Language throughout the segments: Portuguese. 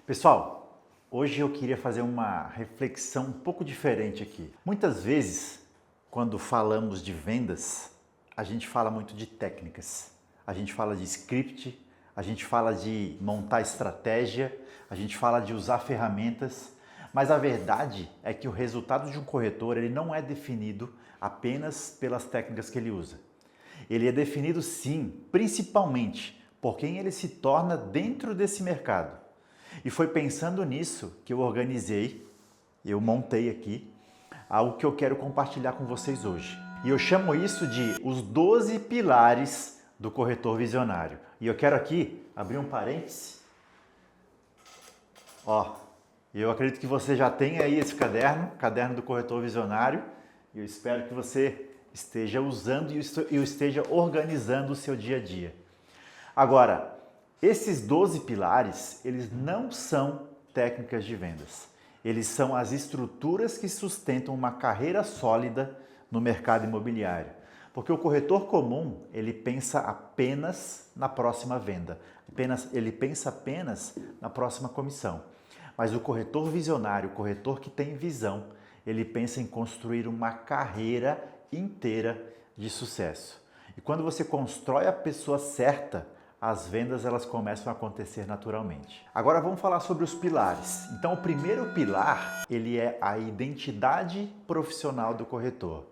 Pessoal, hoje eu queria fazer uma reflexão um pouco diferente aqui. Muitas vezes, quando falamos de vendas, a gente fala muito de técnicas. A gente fala de script, a gente fala de montar estratégia, a gente fala de usar ferramentas, mas a verdade é que o resultado de um corretor ele não é definido apenas pelas técnicas que ele usa. Ele é definido sim, principalmente por quem ele se torna dentro desse mercado. E foi pensando nisso que eu montei aqui, algo que eu quero compartilhar com vocês hoje. E eu chamo isso de os 12 pilares do corretor visionário. E eu quero aqui abrir um parêntese. Eu acredito que você já tem aí esse caderno do corretor visionário, e eu espero que você esteja usando e esteja organizando o seu dia a dia. Agora, esses 12 pilares, eles não são técnicas de vendas. Eles são as estruturas que sustentam uma carreira sólida no mercado imobiliário. Porque o corretor comum, ele pensa apenas na próxima venda. Ele pensa apenas na próxima comissão. Mas o corretor visionário, o corretor que tem visão, ele pensa em construir uma carreira inteira de sucesso. E quando você constrói a pessoa certa, as vendas elas começam a acontecer naturalmente. Agora vamos falar sobre os pilares. Então o primeiro pilar, ele é a identidade profissional do corretor.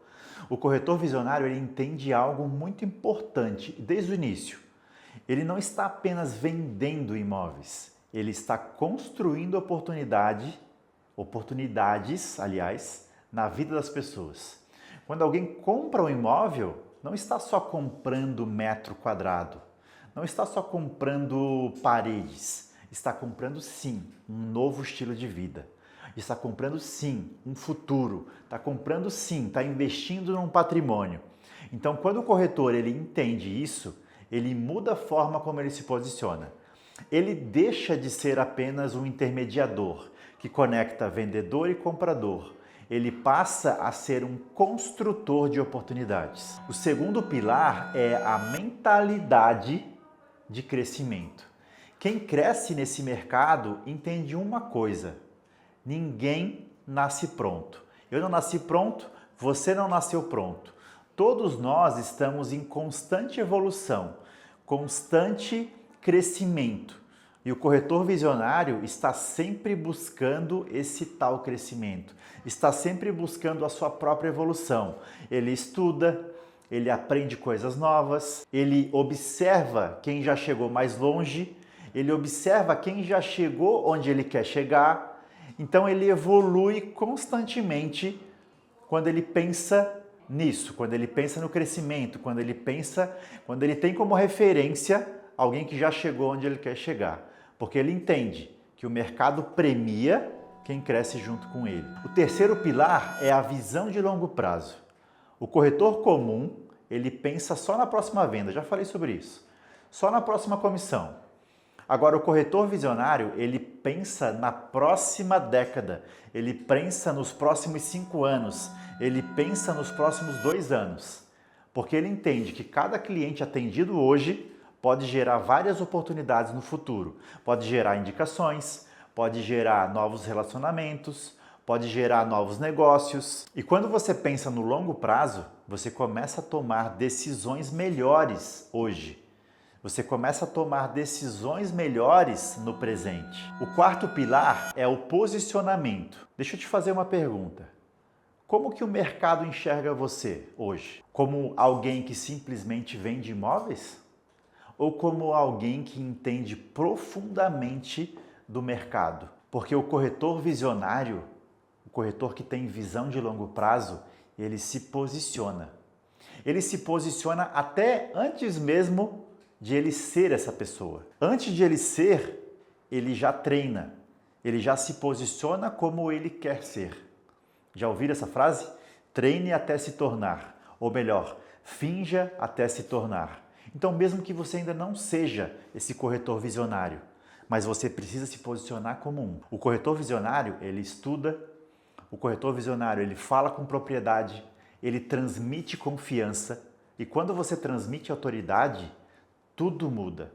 O corretor visionário, ele entende algo muito importante desde o início. Ele não está apenas vendendo imóveis, ele está construindo oportunidades, aliás, na vida das pessoas. Quando alguém compra um imóvel, não está só comprando metro quadrado, não está só comprando paredes, está comprando sim um novo estilo de vida. Está comprando sim um futuro, está comprando sim, está investindo num patrimônio. Então, quando o corretor ele entende isso, ele muda a forma como ele se posiciona. Ele deixa de ser apenas um intermediador que conecta vendedor e comprador. Ele passa a ser um construtor de oportunidades. O segundo pilar é a mentalidade de crescimento. Quem cresce nesse mercado entende uma coisa: ninguém nasce pronto. Eu não nasci pronto, você não nasceu pronto. Todos nós estamos em constante evolução, constante crescimento. E o corretor visionário está sempre buscando esse tal crescimento, está sempre buscando a sua própria evolução. Ele estuda, ele aprende coisas novas, ele observa quem já chegou mais longe, ele observa quem já chegou onde ele quer chegar. Então ele evolui constantemente quando ele pensa nisso, quando ele pensa no crescimento, quando ele tem como referência alguém que já chegou onde ele quer chegar. Porque ele entende que o mercado premia quem cresce junto com ele. O terceiro pilar é a visão de longo prazo. O corretor comum, ele pensa só na próxima venda, já falei sobre isso, só na próxima comissão. Agora, o corretor visionário, ele pensa na próxima década, ele pensa nos próximos 5 anos, ele pensa nos próximos 2 anos, porque ele entende que cada cliente atendido hoje pode gerar várias oportunidades no futuro, pode gerar indicações, pode gerar novos relacionamentos, pode gerar novos negócios. E quando você pensa no longo prazo, você começa a tomar decisões melhores hoje. Você começa a tomar decisões melhores no presente. O quarto pilar é o posicionamento. Deixa eu te fazer uma pergunta. Como que o mercado enxerga você hoje? Como alguém que simplesmente vende imóveis? Ou como alguém que entende profundamente do mercado? Porque o corretor visionário, o corretor que tem visão de longo prazo, ele se posiciona. Ele se posiciona até antes mesmo de ele ser essa pessoa. Antes de ele ser, ele já treina. Ele já se posiciona como ele quer ser. Já ouviram essa frase? Treine até se tornar. Ou melhor, finja até se tornar. Então, mesmo que você ainda não seja esse corretor visionário, mas você precisa se posicionar como um. O corretor visionário, ele estuda, o corretor visionário, ele fala com propriedade, ele transmite confiança, e quando você transmite autoridade, tudo muda.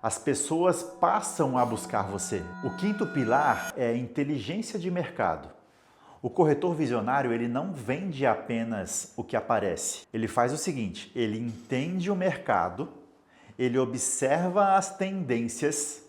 As pessoas passam a buscar você. O quinto pilar é inteligência de mercado. O corretor visionário, ele não vende apenas o que aparece. Ele faz o seguinte, ele entende o mercado, ele observa as tendências,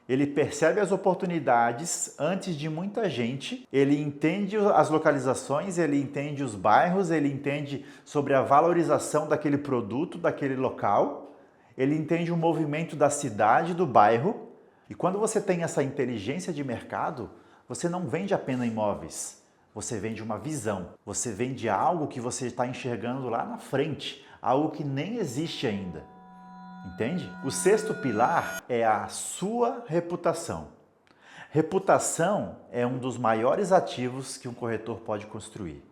ele percebe as oportunidades antes de muita gente, ele entende as localizações, ele entende os bairros, ele entende sobre a valorização daquele produto, daquele local, ele entende o movimento da cidade, do bairro. E quando você tem essa inteligência de mercado, você não vende apenas imóveis, você vende uma visão, você vende algo que você está enxergando lá na frente, algo que nem existe ainda. Entende? O sexto pilar é a sua reputação. Reputação é um dos maiores ativos que um corretor pode construir.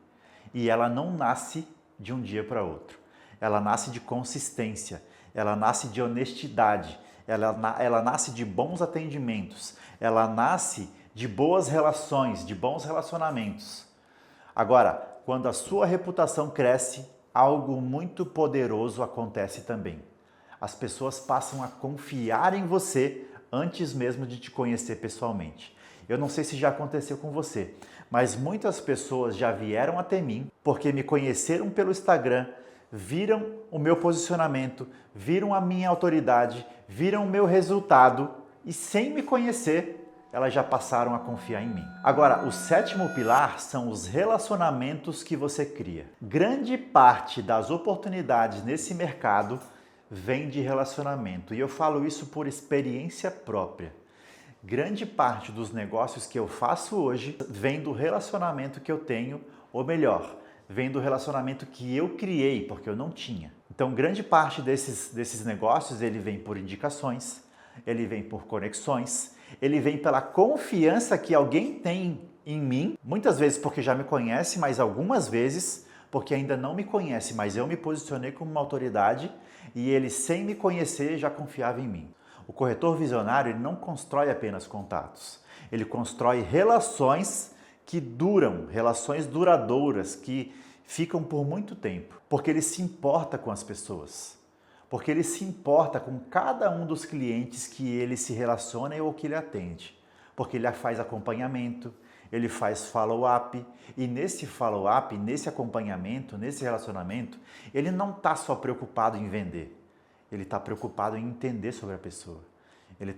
E ela não nasce de um dia para outro. Ela nasce de consistência, ela nasce de honestidade, ela nasce de bons atendimentos, ela nasce de boas relações, de bons relacionamentos. Agora, quando a sua reputação cresce, algo muito poderoso acontece também. As pessoas passam a confiar em você antes mesmo de te conhecer pessoalmente. Eu não sei se já aconteceu com você, mas muitas pessoas já vieram até mim porque me conheceram pelo Instagram, viram o meu posicionamento, viram a minha autoridade, viram o meu resultado e sem me conhecer, elas já passaram a confiar em mim. Agora, o sétimo pilar são os relacionamentos que você cria. Grande parte das oportunidades nesse mercado vem de relacionamento. E eu falo isso por experiência própria. Grande parte dos negócios que eu faço hoje vem do relacionamento que eu tenho, ou melhor, vem do relacionamento que eu criei, porque eu não tinha. Então, grande parte desses negócios, ele vem por indicações, ele vem por conexões, ele vem pela confiança que alguém tem em mim, muitas vezes porque já me conhece, mas algumas vezes porque ainda não me conhece, mas eu me posicionei como uma autoridade e ele, sem me conhecer, já confiava em mim. O corretor visionário, ele não constrói apenas contatos, ele constrói relações que duram, relações duradouras, que ficam por muito tempo, porque ele se importa com as pessoas, porque ele se importa com cada um dos clientes que ele se relaciona ou que ele atende, porque ele faz acompanhamento, ele faz follow-up, e nesse follow-up, nesse acompanhamento, nesse relacionamento, ele não está só preocupado em vender, ele está preocupado em entender sobre a pessoa, ele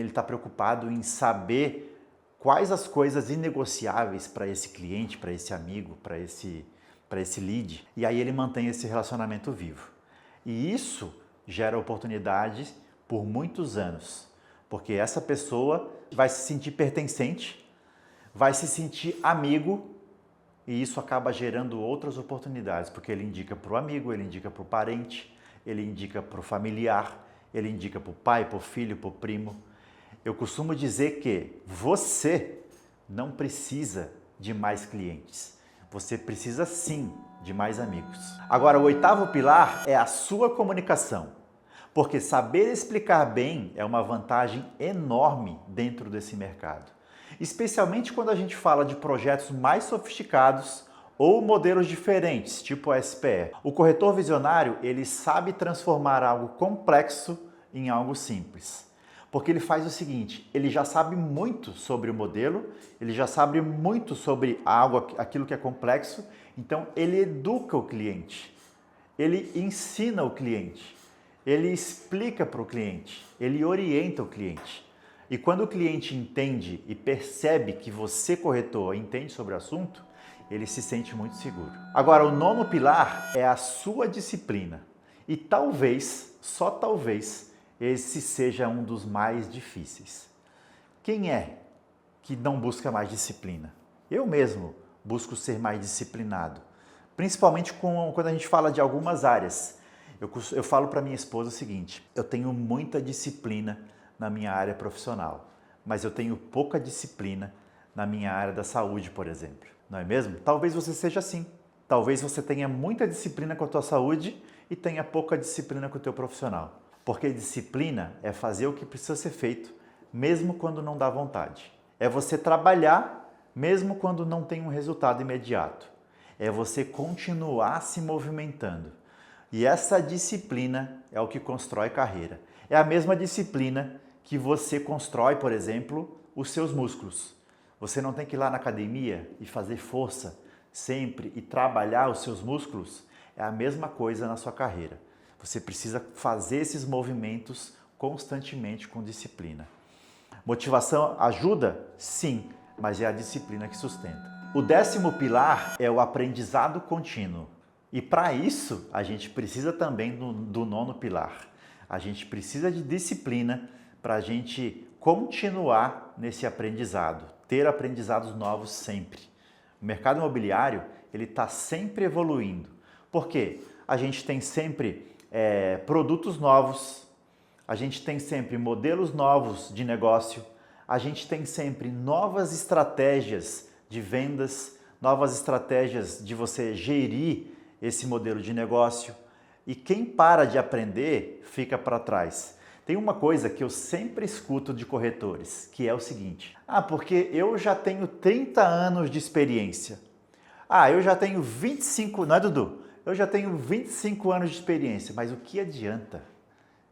está preocupado em saber quais as coisas inegociáveis para esse cliente, para esse amigo, para esse lead, e aí ele mantém esse relacionamento vivo. E isso gera oportunidades por muitos anos, porque essa pessoa vai se sentir pertencente, vai se sentir amigo e isso acaba gerando outras oportunidades, porque ele indica para o amigo, ele indica para o parente, ele indica para o familiar, ele indica para o pai, para o filho, para o primo. Eu costumo dizer que você não precisa de mais clientes, você precisa sim de mais amigos. Agora, o oitavo pilar é a sua comunicação, porque saber explicar bem é uma vantagem enorme dentro desse mercado. Especialmente quando a gente fala de projetos mais sofisticados ou modelos diferentes, tipo a SPE. O corretor visionário, ele sabe transformar algo complexo em algo simples. Porque ele faz o seguinte, ele já sabe muito sobre o modelo, ele já sabe muito sobre aquilo que é complexo, então ele educa o cliente, ele ensina o cliente, ele explica para o cliente, ele orienta o cliente. E quando o cliente entende e percebe que você, corretor, entende sobre o assunto, ele se sente muito seguro. Agora, o nono pilar é a sua disciplina. E talvez, só talvez, esse seja um dos mais difíceis. Quem é que não busca mais disciplina? Eu mesmo busco ser mais disciplinado, principalmente quando a gente fala de algumas áreas. Eu falo para minha esposa o seguinte, eu tenho muita disciplina na minha área profissional, mas eu tenho pouca disciplina na minha área da saúde, por exemplo. Não é mesmo? Talvez você seja assim. Talvez você tenha muita disciplina com a tua saúde e tenha pouca disciplina com o teu profissional. Porque disciplina é fazer o que precisa ser feito, mesmo quando não dá vontade. É você trabalhar, mesmo quando não tem um resultado imediato. É você continuar se movimentando. E essa disciplina é o que constrói carreira. É a mesma disciplina que você constrói, por exemplo, os seus músculos. Você não tem que ir lá na academia e fazer força sempre e trabalhar os seus músculos. É a mesma coisa na sua carreira. Você precisa fazer esses movimentos constantemente com disciplina. Motivação ajuda? Sim, mas é a disciplina que sustenta. O 10º pilar é o aprendizado contínuo. E para isso, a gente precisa também do 9º pilar. A gente precisa de disciplina para a gente continuar nesse aprendizado, ter aprendizados novos sempre. O mercado imobiliário ele está sempre evoluindo. Por quê? A gente tem sempre produtos novos, a gente tem sempre modelos novos de negócio, a gente tem sempre novas estratégias de vendas, novas estratégias de você gerir esse modelo de negócio. E quem para de aprender fica para trás. Tem uma coisa que eu sempre escuto de corretores, que é o seguinte: porque eu já tenho 30 anos de experiência. Eu já tenho 25, não é, Dudu? Eu já tenho 25 anos de experiência, mas o que adianta?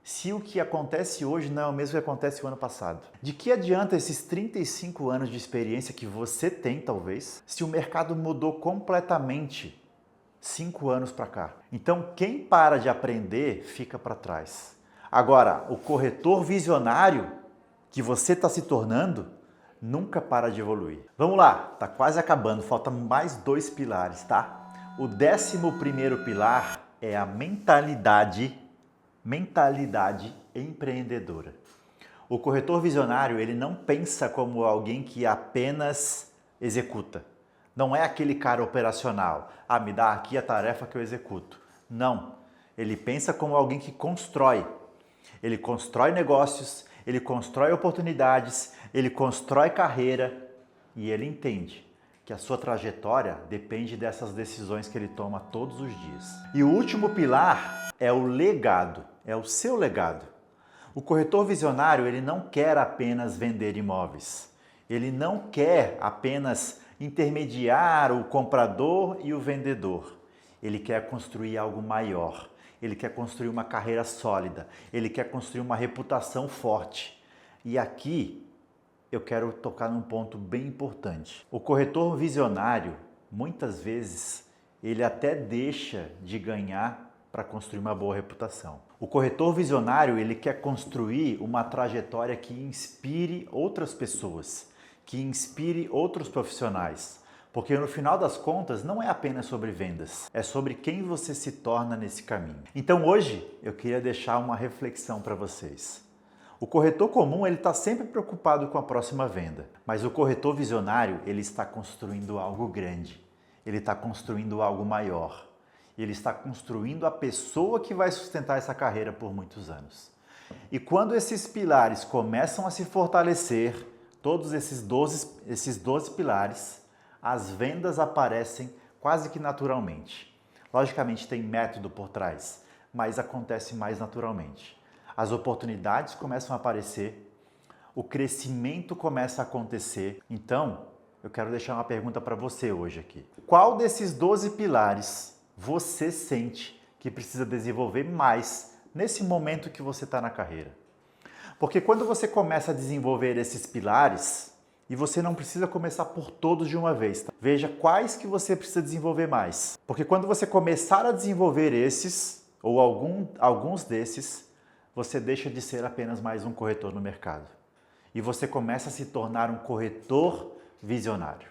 Se o que acontece hoje não é o mesmo que acontece o ano passado. De que adianta esses 35 anos de experiência que você tem, talvez, se o mercado mudou completamente 5 anos para cá? Então, quem para de aprender fica para trás. Agora, o corretor visionário que você está se tornando nunca para de evoluir. Vamos lá, tá quase acabando, faltam mais 2 pilares, tá? O 11º pilar é a mentalidade empreendedora. O corretor visionário, ele não pensa como alguém que apenas executa. Não é aquele cara operacional. Me dá aqui a tarefa que eu executo. Não. Ele pensa como alguém que constrói. Ele constrói negócios, ele constrói oportunidades, ele constrói carreira e ele entende que a sua trajetória depende dessas decisões que ele toma todos os dias. E o último pilar é o legado, é o seu legado. O corretor visionário, ele não quer apenas vender imóveis. Ele não quer apenas intermediar o comprador e o vendedor. Ele quer construir algo maior. Ele quer construir uma carreira sólida. Ele quer construir uma reputação forte. E aqui eu quero tocar num ponto bem importante. O corretor visionário, muitas vezes, ele até deixa de ganhar para construir uma boa reputação. O corretor visionário, ele quer construir uma trajetória que inspire outras pessoas, que inspire outros profissionais. Porque no final das contas não é apenas sobre vendas, é sobre quem você se torna nesse caminho. Então hoje eu queria deixar uma reflexão para vocês. O corretor comum ele está sempre preocupado com a próxima venda, mas o corretor visionário ele está construindo algo grande, ele está construindo algo maior, ele está construindo a pessoa que vai sustentar essa carreira por muitos anos. E quando esses pilares começam a se fortalecer, todos esses 12 pilares, as vendas aparecem quase que naturalmente. Logicamente tem método por trás, mas acontece mais naturalmente. As oportunidades começam a aparecer, o crescimento começa a acontecer. Então, eu quero deixar uma pergunta para você hoje aqui. Qual desses 12 pilares você sente que precisa desenvolver mais nesse momento que você está na carreira? Porque quando você começa a desenvolver esses pilares, e você não precisa começar por todos de uma vez, tá? Veja quais que você precisa desenvolver mais. Porque quando você começar a desenvolver esses, ou alguns desses, você deixa de ser apenas mais um corretor no mercado. E você começa a se tornar um corretor visionário.